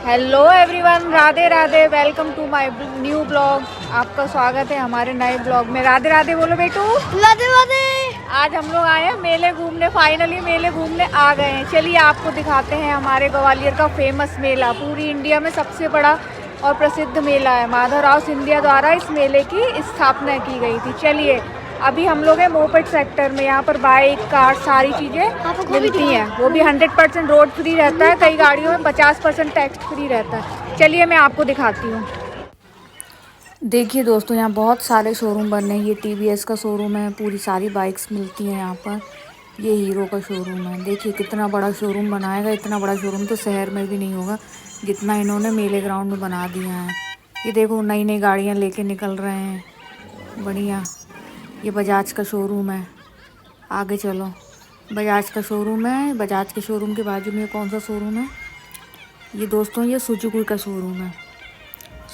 Hello everyone, Radhe Radhe. Welcome to my new blog. आपका स्वागत है हमारे नए ब्लॉग में। राधे राधे बोलो बेटू। राधे राधे। आज हम लोग आए हैं मेले घूमने। फाइनली मेले घूमने आ गए हैं। चलिए आपको दिखाते हैं हमारे ग्वालियर का फेमस मेला। पूरी इंडिया में सबसे बड़ा और प्रसिद्ध मेला है। माधवराव सिंधिया द्वारा इस मेले की स्थापना की गई थी। चलिए, अभी हम लोग हैं मोपेड सेक्टर में। यहाँ पर बाइक, कार, सारी चीज़ें मिलती हैं। वो भी 100% रोड फ्री रहता है। कई गाड़ियों में 50% टैक्स फ्री रहता है। चलिए मैं आपको दिखाती हूँ। देखिए दोस्तों, यहाँ बहुत सारे शोरूम बने हैं। ये TVS का शोरूम है। पूरी सारी बाइक्स मिलती हैं यहाँ पर। ये हीरो का शोरूम है। देखिए कितना बड़ा शोरूम बनाएगा। इतना बड़ा शोरूम तो शहर में भी नहीं होगा जितना इन्होंने मेले ग्राउंड में बना दिया है। ये देखो, नई नई गाड़ियाँ लेके निकल रहे हैं, बढ़िया। ये बजाज का शोरूम है। आगे चलो, बजाज का शोरूम है। बजाज के शोरूम के बाजू में कौन सा शोरूम है? ये दोस्तों, ये सुजुकी का शोरूम है।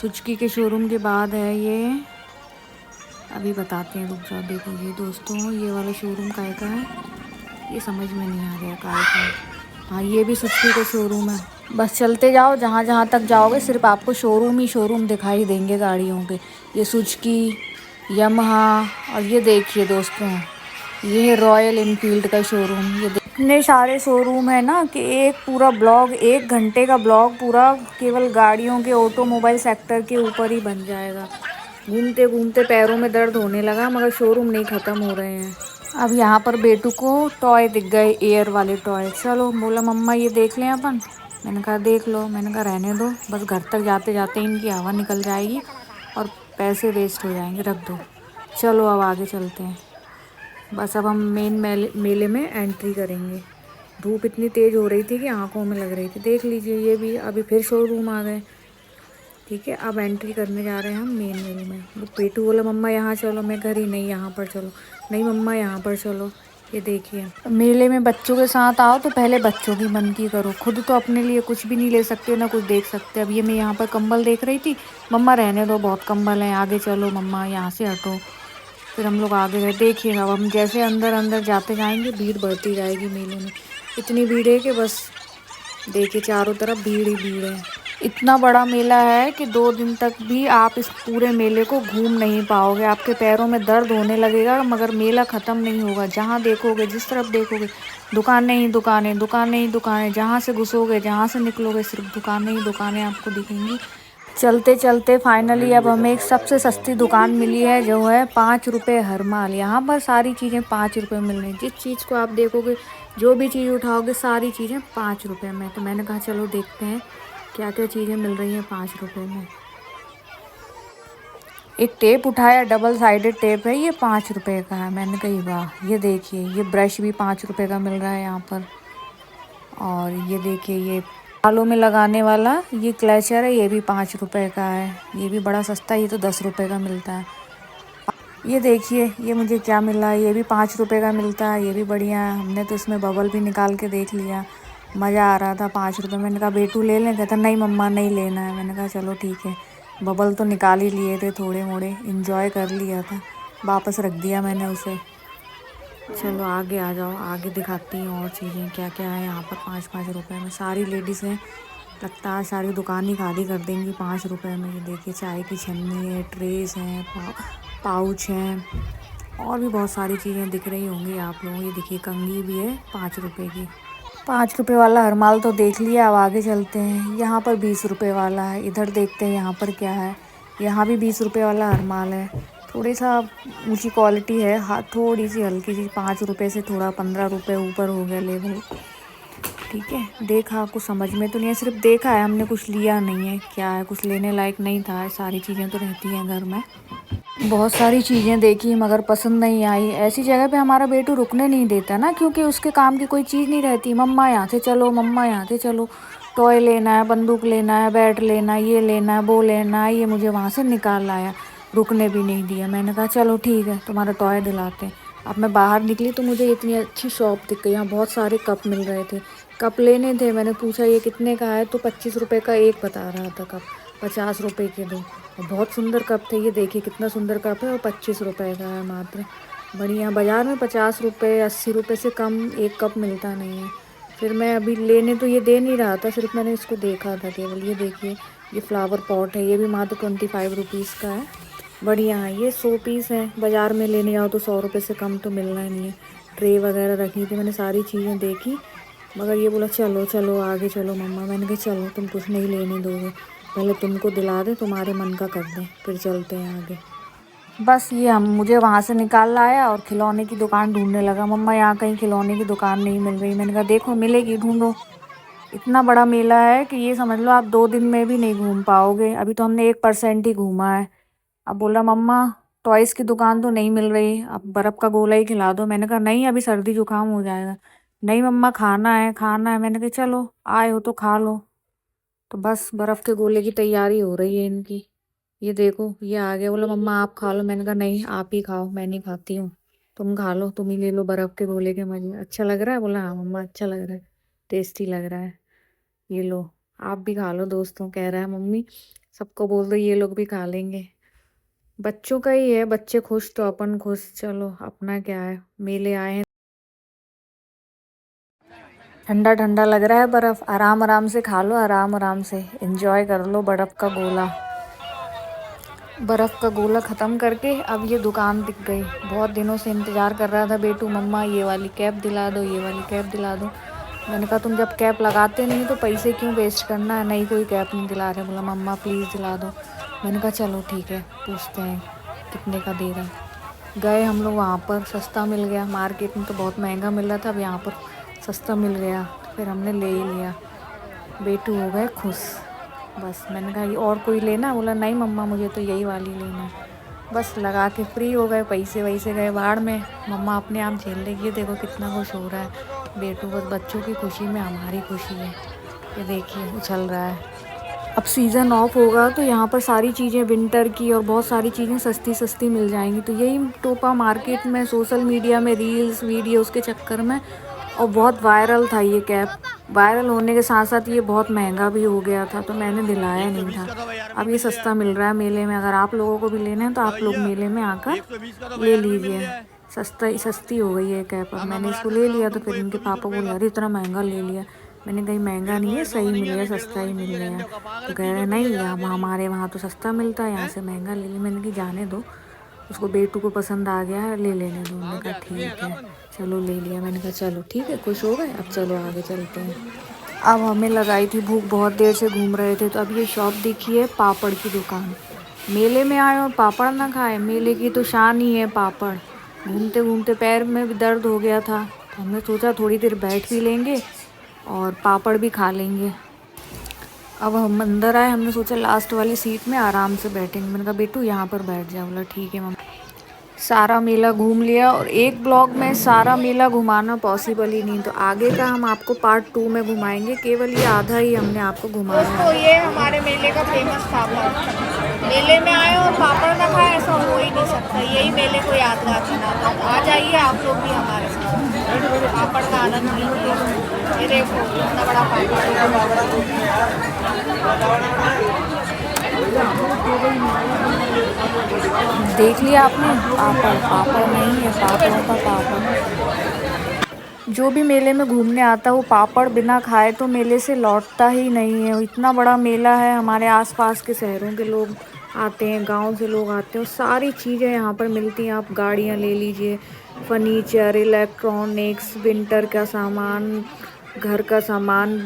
सुजुकी के शोरूम के बाद है ये, अभी बताते हैं, रुक जाओ। देखो ये दोस्तों, ये वाला शोरूम काय का है ये समझ में नहीं आ रहा है काय का। हाँ, ये भी सुजुकी का शोरूम है। बस चलते जाओ, जहाँ जहाँ तक जाओगे सिर्फ आपको शोरूम ही शोरूम दिखाई देंगे गाड़ियों के। ये सुजुकी, यमहा, और ये देखिए दोस्तों, ये है रॉयल इनफील्ड का शोरूम। ये इतने सारे शोरूम है ना कि एक पूरा ब्लॉग, 1 घंटे का ब्लॉग पूरा केवल गाड़ियों के, ऑटोमोबाइल सेक्टर के ऊपर ही बन जाएगा। घूमते घूमते पैरों में दर्द होने लगा, मगर शोरूम नहीं ख़त्म हो रहे हैं। अब यहाँ पर बेटू को टॉय दिख गए, एयर वाले टॉय। चलो, बोला मम्मा ये देख लें अपन। मैंने कहा देख लो। मैंने कहा रहने दो, बस घर तक जाते जाते इनकी हवा निकल जाएगी और पैसे वेस्ट हो जाएंगे, रख दो। चलो अब आगे चलते हैं। बस अब हम मेन मेले में एंट्री करेंगे। धूप इतनी तेज़ हो रही थी कि आंखों में लग रही थी। देख लीजिए, ये भी अभी फिर शोरूम आ गए। ठीक है, अब एंट्री करने जा रहे हैं हम मेन मेले में। पेटू बोला मम्मा यहाँ चलो। मैं घर ही नहीं, यहाँ पर चलो। नहीं मम्मा यहाँ पर चलो। ये देखिए, मेले में बच्चों के साथ आओ तो पहले बच्चों की मन की करो। खुद तो अपने लिए कुछ भी नहीं ले सकते, ना कुछ देख सकते। अब ये मैं यहाँ पर कंबल देख रही थी। मम्मा रहने दो, बहुत कंबल हैं, आगे चलो मम्मा, यहाँ से हटो। फिर हम लोग आगे गए। देखिए, अब हम जैसे अंदर अंदर जाते जाएंगे भीड़ बढ़ती जाएगी मेले में। इतनी भीड़ है कि बस देखिए, चारों तरफ भीड़ ही भीड़ है। इतना बड़ा मेला है कि 2 दिन तक भी आप इस पूरे मेले को घूम नहीं पाओगे। आपके पैरों में दर्द होने लगेगा, मगर मेला ख़त्म नहीं होगा। जहाँ देखोगे, जिस तरफ देखोगे, दुकानें ही दुकानें, दुकानें ही दुकानें। जहाँ से घुसोगे, जहाँ से निकलोगे, सिर्फ दुकानें ही दुकानें आपको दिखेंगी। चलते चलते फाइनली अब हमें एक सबसे सस्ती दुकान मिली है, जो है 5 रुपये हर माल। यहाँ पर सारी चीज़ें 5 रुपये मिल रही हैं। जिस चीज़ को आप देखोगे, जो भी चीज़ उठाओगे, सारी चीज़ें 5 रुपये में। तो मैंने कहा चलो देखते हैं क्या क्या चीज़ें मिल रही हैं 5 रुपये में। एक टेप उठाया, डबल साइडेड टेप है, ये 5 रुपये का है। मैंने कही वाह। ये देखिए, ये ब्रश भी 5 रुपये का मिल रहा है यहाँ पर। और ये देखिए, ये बालों में लगाने वाला ये क्लचर है, ये भी 5 रुपये का है। ये भी बड़ा सस्ता है, ये तो 10 रुपये का मिलता है। ये देखिए, ये मुझे क्या मिला, ये भी 5 रुपये का मिलता है। ये भी बढ़िया है। हमने तो इसमें बबल भी निकाल के देख लिया, मज़ा आ रहा था। 5 रुपये। मैंने कहा बेटू ले लें, कहता नहीं मम्मा नहीं लेना है। मैंने कहा चलो ठीक है। बबल तो निकाल ही लिए थे, थोड़े मोड़े इंजॉय कर लिया था, वापस रख दिया मैंने उसे। चलो आगे आ जाओ, आगे दिखाती हूँ और चीज़ें क्या क्या है यहाँ पर। 5-5 रुपये में सारी लेडीज़ हैं, लगता है सारी दुकान ही खाली कर देंगी 5 रुपये में। ये देखिए, चाय की छन्नी है, ट्रेस हैं, पाउच हैं, और भी बहुत सारी चीज़ें दिख रही होंगी आप लोगों को। ये देखिए, कंघी भी है 5 रुपये की। 5 रुपये वाला हर माल तो देख लिया, अब आगे चलते हैं। यहाँ पर 20 रुपये वाला है। इधर देखते हैं यहाँ पर क्या है। यहाँ भी 20 रुपये वाला हर माल है। थोड़ी सा ऊंची क्वालिटी है, हाँ, थोड़ी सी हल्की सी। 5 रुपये से थोड़ा 15 रुपये ऊपर हो गया लेवल। ठीक है, देखा, कुछ समझ में तो नहीं है, सिर्फ देखा है, हमने कुछ लिया नहीं है। क्या है, कुछ लेने लायक नहीं था। सारी चीज़ें तो रहती हैं घर में। बहुत सारी चीज़ें देखी मगर पसंद नहीं आई। ऐसी जगह पे हमारा बेटू रुकने नहीं देता ना, क्योंकि उसके काम की कोई चीज़ नहीं रहती। मम्मा यहाँ से चलो, मम्मा यहाँ से चलो। टॉय लेना है, बंदूक लेना है, बैट लेना है, ये लेना है, वो लेना है। ये मुझे वहाँ से निकाल लाया, रुकने भी नहीं दिया। मैंने कहा चलो ठीक है, तुम्हारा टॉय दिलाते हैं। अब मैं बाहर निकली तो मुझे इतनी अच्छी शॉप दिख गई। यहाँ बहुत सारे कप मिल रहे थे, कप लेने थे। मैंने पूछा ये कितने का है, तो 25 रुपये का एक बता रहा था कप। 50 रुपये के दो। और बहुत सुंदर कप थे। ये देखिए कितना सुंदर कप है, और 25 रुपये का है मात्र। बढ़िया। बाज़ार में 50 रुपये 80 रुपये से कम एक कप मिलता नहीं है। फिर मैं अभी लेने तो ये दे नहीं रहा था, सिर्फ मैंने इसको देखा था केवल। ये देखिए, ये फ्लावर पॉट है, ये भी मात्र 25 रुपीज़ का है। बढ़िया है, ये 100 पीस है। बाज़ार में लेने जाओ तो 100 रुपये से कम तो मिलना ही नहीं है। ट्रे वगैरह रखी थी, मैंने सारी चीज़ें देखी, मगर ये बोला चलो चलो आगे चलो मम्मा। मैंने कहा चलो, तुम कुछ नहीं लेने दोगे, पहले तुमको दिला दे, तुम्हारे मन का कर दें, फिर चलते हैं आगे। बस ये हम मुझे वहाँ से निकाल लाया और खिलौने की दुकान ढूंढने लगा। मम्मा यहाँ कहीं खिलौने की दुकान नहीं मिल रही। मैंने कहा देखो मिलेगी, ढूंढो। इतना बड़ा मेला है कि ये समझ लो आप 2 दिन में भी नहीं घूम पाओगे। अभी तो हमने 1% ही घूमा है। अब बोला मम्मा टॉयज़ की दुकान तो नहीं मिल रही, अब बर्फ़ का गोला ही खिला दो। मैंने कहा नहीं, अभी सर्दी जुकाम हो जाएगा। नहीं मम्मा खाना है खाना है। मैंने कहा चलो आए हो तो खा लो। तो बस बर्फ़ के गोले की तैयारी हो रही है इनकी। ये देखो ये आ गया, बोला मम्मा आप खा लो। मैंने कहा नहीं आप ही खाओ, मैं नहीं खाती हूँ, तुम खा लो, तुम ही ले लो बर्फ़ के गोले के मज़े। अच्छा लग रहा है? बोला हाँ मम्मा अच्छा लग रहा है, टेस्टी लग रहा है। ये लो आप भी खा लो दोस्तों, कह रहा है मम्मी सबको बोल दो ये लोग भी खा लेंगे। बच्चों का ही है, बच्चे खुश तो अपन खुश। चलो अपना क्या है, मेले आए हैं। ठंडा ठंडा लग रहा है बर्फ़, आराम आराम से खा लो, आराम आराम से एंजॉय कर लो बर्फ़ का गोला। बर्फ़ का गोला ख़त्म करके अब ये दुकान दिख गई। बहुत दिनों से इंतज़ार कर रहा था बेटू, मम्मा ये वाली कैप दिला दो, ये वाली कैप दिला दो। मैंने कहा तुम जब कैप लगाते नहीं तो पैसे क्यों वेस्ट करना है, नहीं कोई कैप नहीं दिला रहे। बोला मम्मा प्लीज़ दिला दो। मैंने कहा चलो ठीक है, पूछते हैं कितने का दे रहा है। गए हम लोग वहाँ पर, सस्ता मिल गया। मार्केट में तो बहुत महंगा मिल रहा था, अब यहाँ पर सस्ता मिल गया, फिर हमने ले ही लिया। बेटू हो गए खुश। बस मैंने कहा ये और कोई लेना? बोला नहीं मम्मा मुझे तो यही वाली लेना है। बस लगा के फ्री हो गए, पैसे वैसे गए बाढ़ में। मम्मा अपने आप झेल रही है, देखो कितना खुश हो रहा है बेटू। बस बच्चों की खुशी में हमारी खुशी है। ये देखिए उछल रहा है। अब सीज़न ऑफ होगा तो यहाँ पर सारी चीज़ें विंटर की और बहुत सारी चीज़ें सस्ती सस्ती मिल जाएंगी। तो यही टोपा मार्केट में सोशल मीडिया में रील्स वीडियोस के चक्कर में, और बहुत वायरल था ये कैप। वायरल होने के साथ साथ ये बहुत महंगा भी हो गया था, तो मैंने दिलाया नहीं था। अब ये सस्ता मिल रहा है मेले में, अगर आप लोगों को भी लेना है तो आप लोग मेले में आकर ले लीजिए। सस्ती हो गई है कैप। अब मैंने इसको ले लिया तो फिर इनके पापा बोले अरे इतना महंगा ले लिया। मैंने कहीं महंगा नहीं है, सही मिल गया, सस्ता ही मिल गया। तो कह रहे नहीं हमारे वहाँ तो सस्ता मिलता है, यहाँ से महंगा ले लिया। मैंने कहा जाने दो, उसको बेटू को पसंद आ गया है, ले लेने दो। मैंने कहा ठीक है चलो ले लिया। मैंने कहा चलो ठीक है, खुश हो गए, अब चलो आगे चलते हैं। अब हमें लगाई थी भूख, बहुत देर से घूम रहे थे, तो अब ये शॉप दिखी है पापड़ की दुकान। मेले में आए और पापड़ ना खाए, मेले की तो शान ही है पापड़। घूमते घूमते पैर में भी दर्द हो गया था, तो हमने सोचा थोड़ी देर बैठ भी लेंगे और पापड़ भी खा लेंगे। अब हम अंदर आए, हमने सोचा लास्ट वाली सीट में आराम से बैठेंगे। मैंने कहा बेटू यहाँ पर बैठ जाओ। बोला ठीक है मम्मा। सारा मेला घूम लिया, और एक ब्लॉग में सारा मेला घुमाना पॉसिबल ही नहीं, तो आगे का हम आपको पार्ट 2 में घुमाएंगे। केवल ये आधा ही हमने आपको घुमाया है। तो ये हमारे मेले का फेमस पापड़। मेले में आए और पापड़ ना खाए ऐसा हो ही नहीं सकता, यही मेले को यादगार बनाता है। आ जाइए आप लोग भी हमारे साथ, पापड़ का आनंद लीजिए। ये देखो कितना बड़ा पापड़। देख लिया आपने, पापड़ पापड़ नहीं है, पापड़ों का पापड़। जो भी मेले में घूमने आता है वो पापड़ बिना खाए तो मेले से लौटता ही नहीं है। इतना बड़ा मेला है, हमारे आसपास के शहरों के लोग आते हैं, गांव से लोग आते हैं, और सारी चीज़ें यहाँ पर मिलती हैं। आप गाड़ियाँ ले लीजिए, फर्नीचर, इलेक्ट्रॉनिक्स, विंटर का सामान, घर का सामान,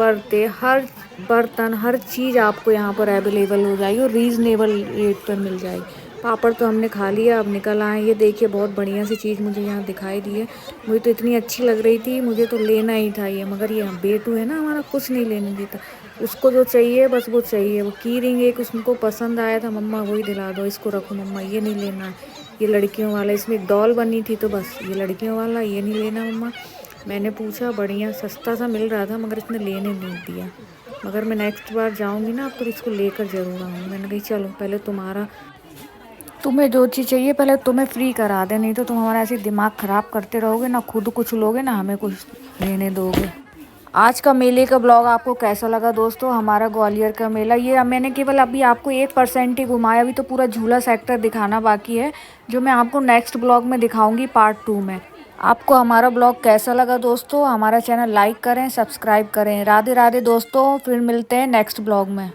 बर्तन हर चीज़ आपको यहाँ पर अवेलेबल हो जाएगी और रीज़नेबल रेट पर मिल जाएगी। पापड़ तो हमने खा लिया, अब निकल आए। ये देखिए बहुत बढ़िया सी चीज़ मुझे यहाँ दिखाई दी है, मुझे तो इतनी अच्छी लग रही थी, मुझे तो लेना ही था ये। मगर ये बेटू है ना हमारा, कुछ नहीं लेने देता, उसको जो चाहिए बस वो चाहिए। वो की रिंग एक उसको पसंद आया था, मम्मा वही दिला दो, इसको रखो मम्मा, ये नहीं लेना है, ये लड़कियों वाला। इसमें एक डॉल बनी थी तो बस ये लड़कियों वाला, ये नहीं लेना मम्मा। मैंने पूछा, बढ़िया सस्ता सा मिल रहा था मगर इसने लेने नहीं दिया। मगर मैं नेक्स्ट बार जाऊँगी ना तो इसको लेकर ज़रूर आऊँगी। मैंने कही चलो पहले तुम्हें जो चीज़ चाहिए पहले तुम्हें फ्री करा दे, नहीं तो तुम हमारा ऐसे दिमाग ख़राब करते रहोगे, ना खुद कुछ लोगे ना हमें कुछ लेने दोगे। आज का मेले का ब्लॉग आपको कैसा लगा दोस्तों? हमारा ग्वालियर का मेला, ये मैंने केवल अभी आपको 1% ही घुमाया, अभी तो पूरा झूला सेक्टर दिखाना बाकी है, जो मैं आपको नेक्स्ट ब्लॉग में दिखाऊंगी पार्ट 2 में। आपको हमारा ब्लॉग कैसा लगा दोस्तों? हमारा चैनल लाइक करें, सब्सक्राइब करें। राधे राधे दोस्तों, फिर मिलते हैं नेक्स्ट ब्लॉग में।